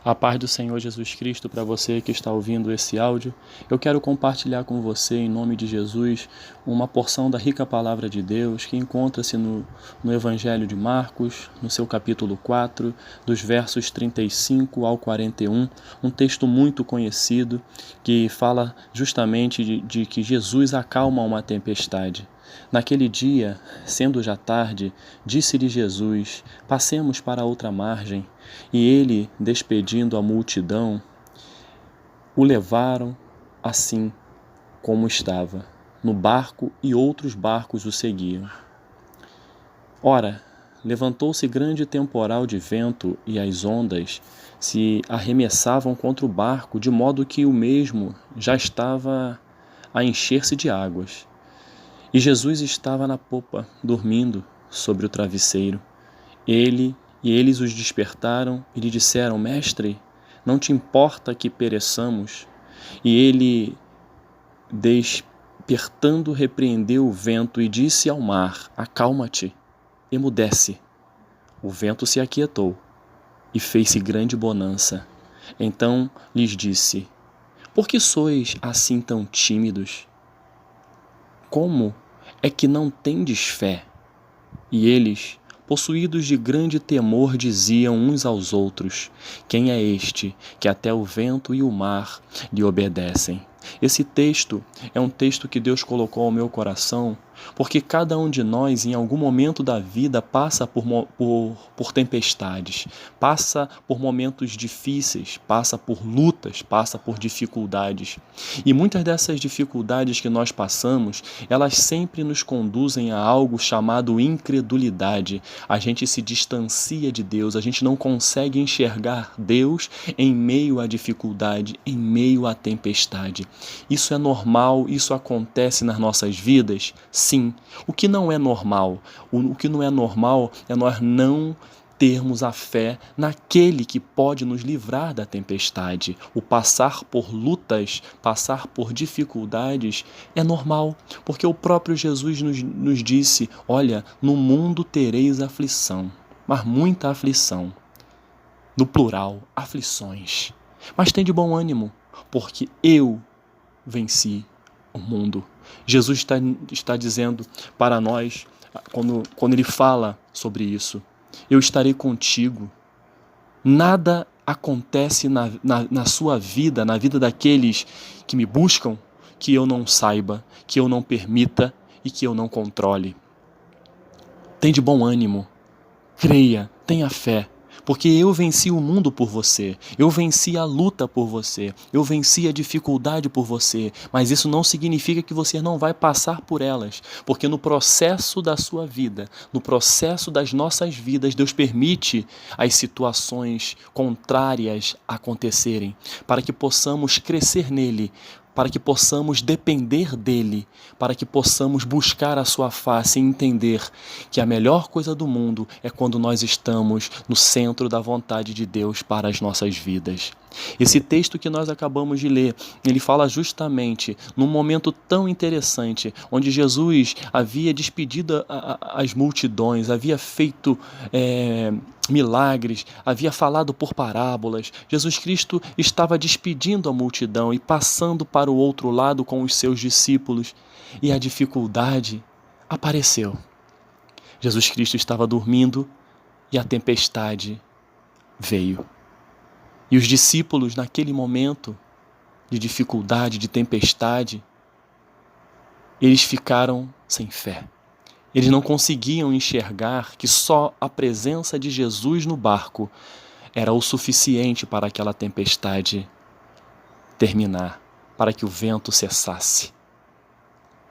A paz do Senhor Jesus Cristo para você que está ouvindo esse áudio. Eu quero compartilhar com você, em nome de Jesus, uma porção da rica palavra de Deus que encontra-se no Evangelho de Marcos, no seu capítulo 4, dos versos 35 ao 41, um texto muito conhecido que fala justamente de que Jesus acalma uma tempestade. Naquele dia, sendo já tarde, disse-lhe Jesus: passemos para outra margem. E ele, despedindo a multidão, o levaram assim como estava, no barco, e outros barcos o seguiam. Ora, levantou-se grande temporal de vento, e as ondas se arremessavam contra o barco, de modo que o mesmo já estava a encher-se de águas. E Jesus estava na popa, dormindo sobre o travesseiro. Eles os despertaram e lhe disseram: Mestre, não te importa que pereçamos? E ele, despertando, repreendeu o vento e disse ao mar: Acalma-te, emudece. O vento se aquietou e fez-se grande bonança. Então lhes disse: Por que sois assim tão tímidos? Como é que não tendes fé? E eles, possuídos de grande temor, diziam uns aos outros: Quem é este que até o vento e o mar lhe obedecem? Esse texto é um texto que Deus colocou ao meu coração, porque cada um de nós, em algum momento da vida, passa por tempestades, passa por momentos difíceis, passa por lutas, passa por dificuldades. E muitas dessas dificuldades que nós passamos, elas sempre nos conduzem a algo chamado incredulidade. A gente se distancia de Deus, a gente não consegue enxergar Deus em meio à dificuldade, em meio à tempestade. Isso é normal, isso acontece nas nossas vidas? Sim. O que não é normal? O que não é normal é nós não termos a fé naquele que pode nos livrar da tempestade. O passar por lutas, passar por dificuldades é normal, porque o próprio Jesus nos disse: olha, no mundo tereis aflição, mas muita aflição. No plural, aflições. Mas tem de bom ânimo, porque eu venci o mundo. Jesus está dizendo para nós, quando ele fala sobre isso: eu estarei contigo. Nada acontece na sua vida, na vida daqueles que me buscam, que eu não saiba, que eu não permita e que eu não controle. Tem de bom ânimo, creia, tenha fé. Porque eu venci o mundo por você, eu venci a luta por você, eu venci a dificuldade por você, mas isso não significa que você não vai passar por elas, porque no processo da sua vida, no processo das nossas vidas, Deus permite as situações contrárias acontecerem, para que possamos crescer nele, para que possamos depender dele, para que possamos buscar a sua face e entender que a melhor coisa do mundo é quando nós estamos no centro da vontade de Deus para as nossas vidas. Esse texto que nós acabamos de ler, ele fala justamente num momento tão interessante, onde Jesus havia despedido as multidões, havia feito milagres, havia falado por parábolas. Jesus Cristo estava despedindo a multidão e passando para o outro lado com os seus discípulos, e a dificuldade apareceu. Jesus Cristo estava dormindo e a tempestade veio. E os discípulos, naquele momento de dificuldade, de tempestade, eles ficaram sem fé. Eles não conseguiam enxergar que só a presença de Jesus no barco era o suficiente para aquela tempestade terminar, para que o vento cessasse.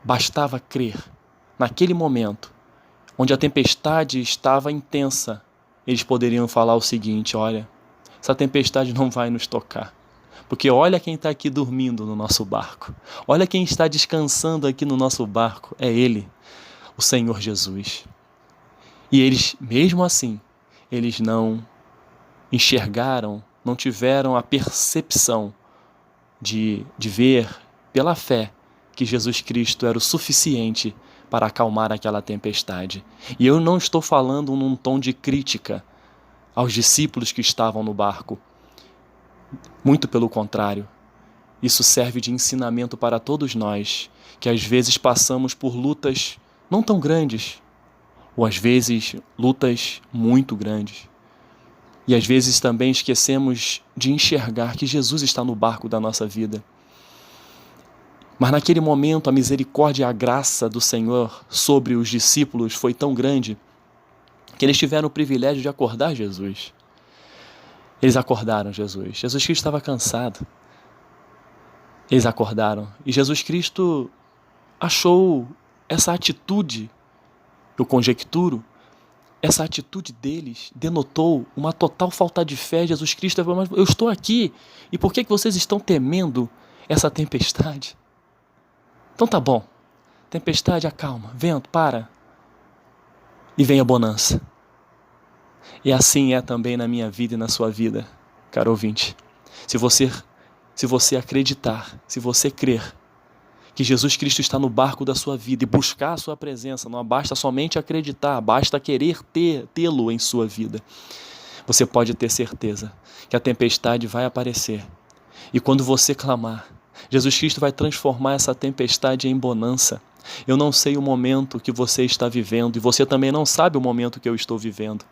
Bastava crer. Naquele momento, onde a tempestade estava intensa, eles poderiam falar o seguinte: olha, essa tempestade não vai nos tocar, porque olha quem está aqui dormindo no nosso barco, olha quem está descansando aqui no nosso barco, é Ele, o Senhor Jesus. E eles, mesmo assim, eles não enxergaram, não tiveram a percepção de ver pela fé que Jesus Cristo era o suficiente para acalmar aquela tempestade. E eu não estou falando num tom de crítica aos discípulos que estavam no barco. Muito pelo contrário, isso serve de ensinamento para todos nós, que às vezes passamos por lutas não tão grandes, ou às vezes lutas muito grandes. E às vezes também esquecemos de enxergar que Jesus está no barco da nossa vida. Mas naquele momento a misericórdia e a graça do Senhor sobre os discípulos foi tão grande que eles tiveram o privilégio de acordar Jesus. Eles acordaram Jesus. Jesus Cristo estava cansado. Eles acordaram. E Jesus Cristo achou essa atitude, eu conjecturo, essa atitude deles denotou uma total falta de fé. Jesus Cristo falou: mas eu estou aqui, e por que vocês estão temendo essa tempestade? Então tá bom, tempestade, acalma, vento, para, e vem a bonança. E assim é também na minha vida e na sua vida, caro ouvinte. Se você acreditar, se você crer que Jesus Cristo está no barco da sua vida e buscar a sua presença, não basta somente acreditar, basta querer tê-lo em sua vida. Você pode ter certeza que a tempestade vai aparecer. E quando você clamar, Jesus Cristo vai transformar essa tempestade em bonança. Eu não sei o momento que você está vivendo e você também não sabe o momento que eu estou vivendo.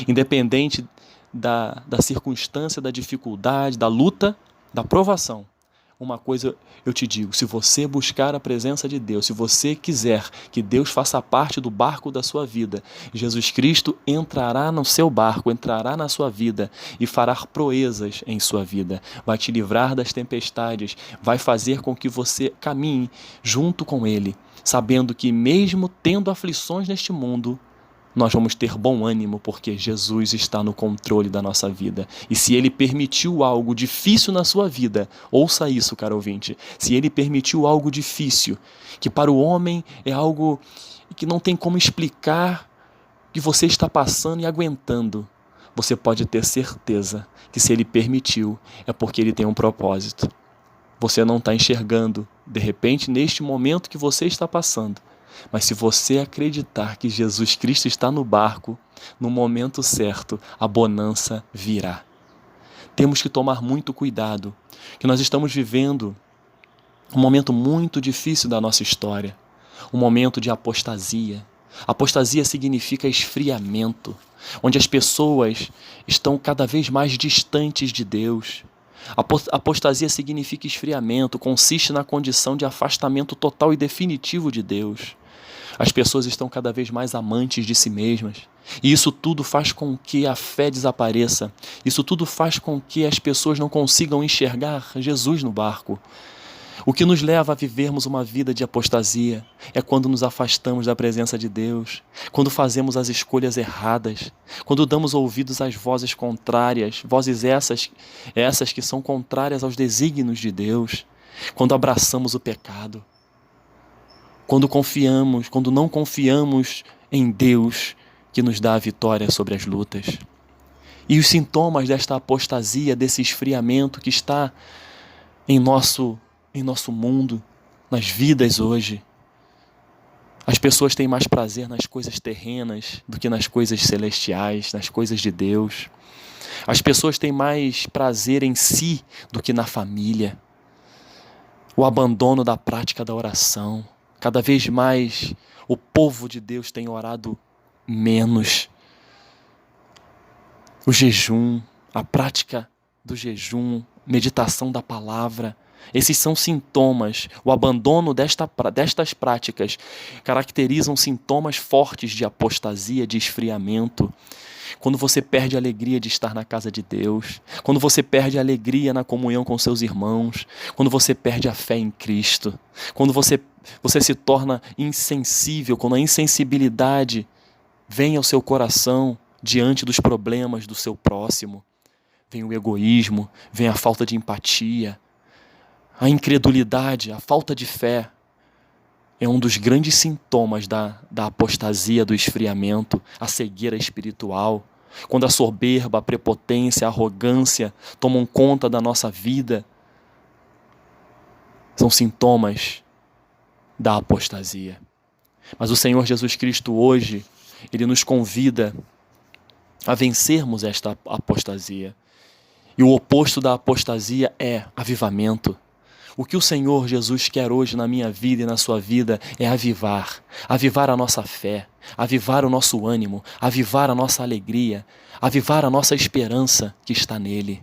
Independente da circunstância, da dificuldade, da luta, da provação, uma coisa eu te digo: se você buscar a presença de Deus, se você quiser que Deus faça parte do barco da sua vida, Jesus Cristo entrará no seu barco, entrará na sua vida e fará proezas em sua vida. Vai te livrar das tempestades, vai fazer com que você caminhe junto com Ele, sabendo que mesmo tendo aflições neste mundo, nós vamos ter bom ânimo, porque Jesus está no controle da nossa vida. E se Ele permitiu algo difícil na sua vida, ouça isso, caro ouvinte, se Ele permitiu algo difícil, que para o homem é algo que não tem como explicar, que você está passando e aguentando, você pode ter certeza que se Ele permitiu, é porque Ele tem um propósito. Você não está enxergando, de repente, neste momento que você está passando. Mas se você acreditar que Jesus Cristo está no barco, no momento certo, a bonança virá. Temos que tomar muito cuidado, que nós estamos vivendo um momento muito difícil da nossa história, um momento de apostasia. Apostasia significa esfriamento, onde as pessoas estão cada vez mais distantes de Deus. Apostasia significa esfriamento, consiste na condição de afastamento total e definitivo de Deus. As pessoas estão cada vez mais amantes de si mesmas. E isso tudo faz com que a fé desapareça. Isso tudo faz com que as pessoas não consigam enxergar Jesus no barco. O que nos leva a vivermos uma vida de apostasia é quando nos afastamos da presença de Deus, quando fazemos as escolhas erradas, quando damos ouvidos às vozes contrárias, vozes essas que são contrárias aos desígnios de Deus, quando abraçamos o pecado, quando não confiamos em Deus que nos dá a vitória sobre as lutas. E os sintomas desta apostasia, desse esfriamento que está em nosso mundo, nas vidas hoje. As pessoas têm mais prazer nas coisas terrenas do que nas coisas celestiais, nas coisas de Deus. As pessoas têm mais prazer em si do que na família. O abandono da prática da oração. Cada vez mais o povo de Deus tem orado menos. O jejum, a prática do jejum, meditação da palavra, esses são sintomas. O abandono destas práticas caracterizam sintomas fortes de apostasia, de esfriamento. Quando você perde a alegria de estar na casa de Deus, quando você perde a alegria na comunhão com seus irmãos, quando você perde a fé em Cristo, quando você se torna insensível, quando a insensibilidade vem ao seu coração diante dos problemas do seu próximo, vem o egoísmo, vem a falta de empatia, a incredulidade, a falta de fé. É um dos grandes sintomas da apostasia, do esfriamento, a cegueira espiritual. Quando a soberba, a prepotência, a arrogância tomam conta da nossa vida, são sintomas da apostasia. Mas o Senhor Jesus Cristo hoje, Ele nos convida a vencermos esta apostasia. E o oposto da apostasia é avivamento. O que o Senhor Jesus quer hoje na minha vida e na sua vida é avivar a nossa fé, avivar o nosso ânimo, avivar a nossa alegria, avivar a nossa esperança que está nele.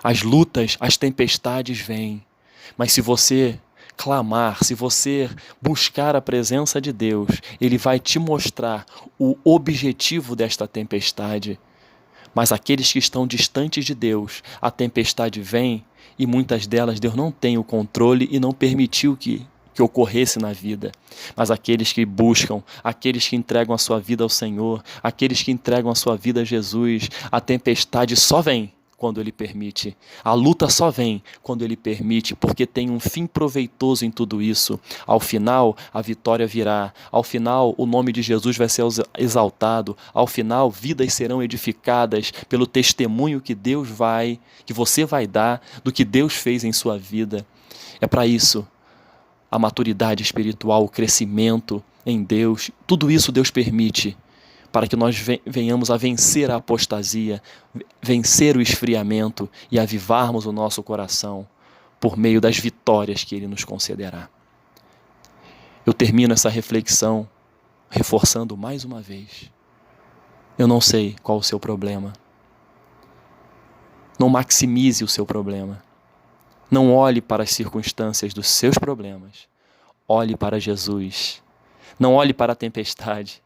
As lutas, as tempestades vêm, mas se você clamar, se você buscar a presença de Deus, Ele vai te mostrar o objetivo desta tempestade. Mas aqueles que estão distantes de Deus, a tempestade vem e muitas delas Deus não tem o controle e não permitiu que ocorresse na vida. Mas aqueles que buscam, aqueles que entregam a sua vida ao Senhor, aqueles que entregam a sua vida a Jesus, a tempestade só vem quando Ele permite. A luta só vem quando Ele permite, porque tem um fim proveitoso em tudo isso. Ao final, a vitória virá. Ao final, o nome de Jesus vai ser exaltado. Ao final, vidas serão edificadas pelo testemunho que você vai dar do que Deus fez em sua vida. É para isso a maturidade espiritual, o crescimento em Deus, tudo isso Deus permite para que nós venhamos a vencer a apostasia, vencer o esfriamento e avivarmos o nosso coração por meio das vitórias que Ele nos concederá. Eu termino essa reflexão reforçando mais uma vez. Eu não sei qual o seu problema. Não maximize o seu problema. Não olhe para as circunstâncias dos seus problemas. Olhe para Jesus. Não olhe para a tempestade.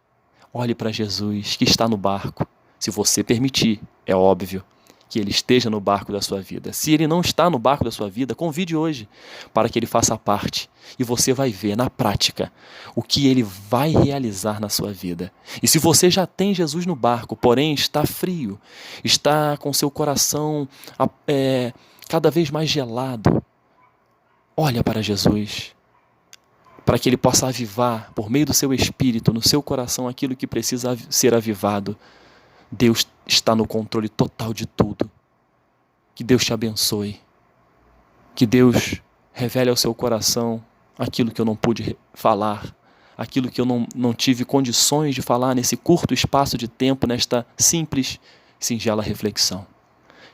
Olhe para Jesus que está no barco. Se você permitir, é óbvio, que Ele esteja no barco da sua vida. Se Ele não está no barco da sua vida, convide hoje para que Ele faça parte. E você vai ver na prática o que Ele vai realizar na sua vida. E se você já tem Jesus no barco, porém está frio, está com seu coração cada vez mais gelado, olha para Jesus, para que Ele possa avivar, por meio do seu Espírito, no seu coração, aquilo que precisa ser avivado. Deus está no controle total de tudo. Que Deus te abençoe. Que Deus revele ao seu coração aquilo que eu não pude falar, aquilo que eu não tive condições de falar nesse curto espaço de tempo, nesta simples, singela reflexão.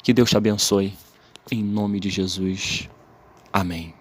Que Deus te abençoe. Em nome de Jesus. Amém.